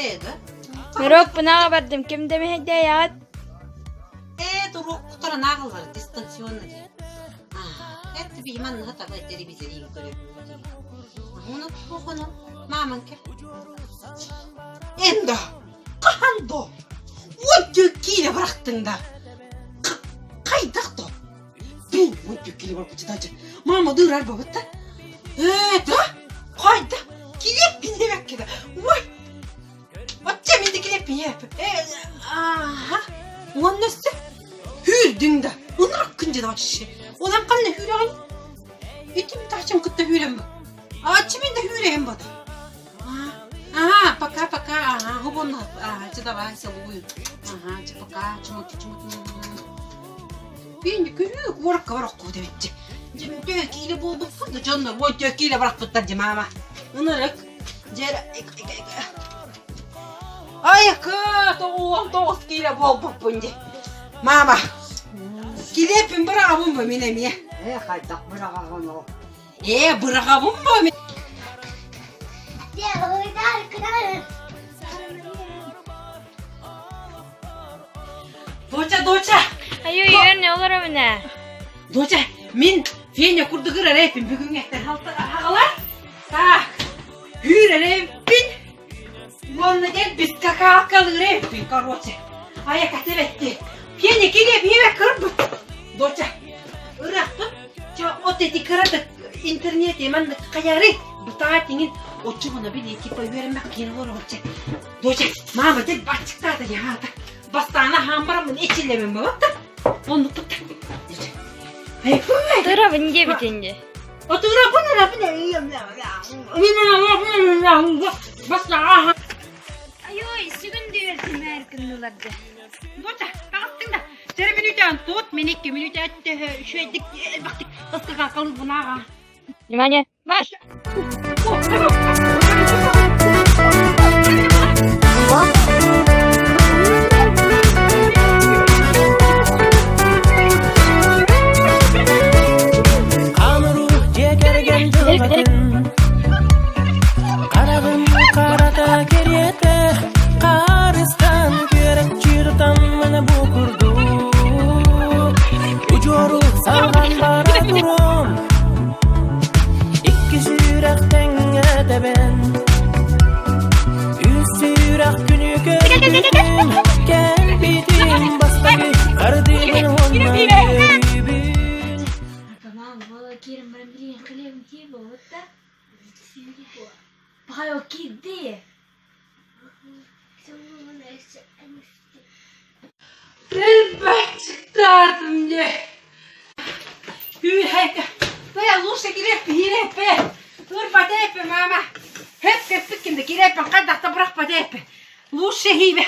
Merhaba, buna haberdim. Kim demek de ya? Dur kutara nağıl var, distansiyonla diye. Hep bir imanla hata var, televizyon iyi görebiliyor. Onu kokunu, maman ke. Endo, kahando. O döküyle bıraktın da. Kaydak da. Ben o döküyle bıraktı. Mama durar babata. Da. Kayda. Kilip binemek keda. Vay. Atacağım indi kilip binep. Aha. Ulan nasıl? Hürdün de. Onur kınca da açışı. Olan kanına hüre ay. Etimi taşım kıtta hürem bu. Açımın da hüreyim bu da. Aha, paka. Aha, hubunla. Aha, çıda var, sabuyu. Aha, çıpaka, çumut. Ben de küçük varak koydu bitti. Döküyle bu fındı canım. O döküyle bırak fıttırcı mama. Onuruk. Cere. Ay kız, doğuz kile bol bunca. Mama. Kilepin bırakabım mı minemiye? Kaydak bırakalım o. Bırakabım mı? Doça. Hayır, ne olur amına? Doça, min fiyene kurdu kırar hepin. Bugün ekten hağalar. Tak. Hürer hepin. Bununla gel biz kaka kalır hepin karoçe. Ayak atevetti. Fiyene kilep yemek kırıp. Doça. Irakpın. O dedi kıradı. İnternet hemen kayarı. Bu taatinin o çubuğuna bir iki pay vermek yine olur olacak. Doça, mama del başlıkta da ya. Bastana hambaramın içiyle mi bu? Onu tut. Dur bince bitince. Otur bu ne? Bastana. Ayo, isigin diyorsun her günlerde. Doça, kalktın da. Seni minüten tut, minik minüten şöyle dik baktık. Nasıl kalkalım buna? Limanya, baş. Karagın karata keriyete Karistan kürek çırtam bana bu kurdu Ucoru salgan bara durum İki sürekten edeben Üç sürek günü gördüm Gel bitim bastaki Kardilin ondan görübün Tamam, valla Kerim ben bileyim kalem ki bu da. Bayağı ki diye. Elbet çıkardım diye. Hüyek. Baya luşa girep hirepe. Dur batepe mama. Hep kepik kimde girepe. Kadakta bırak batepe. Luşa hibe.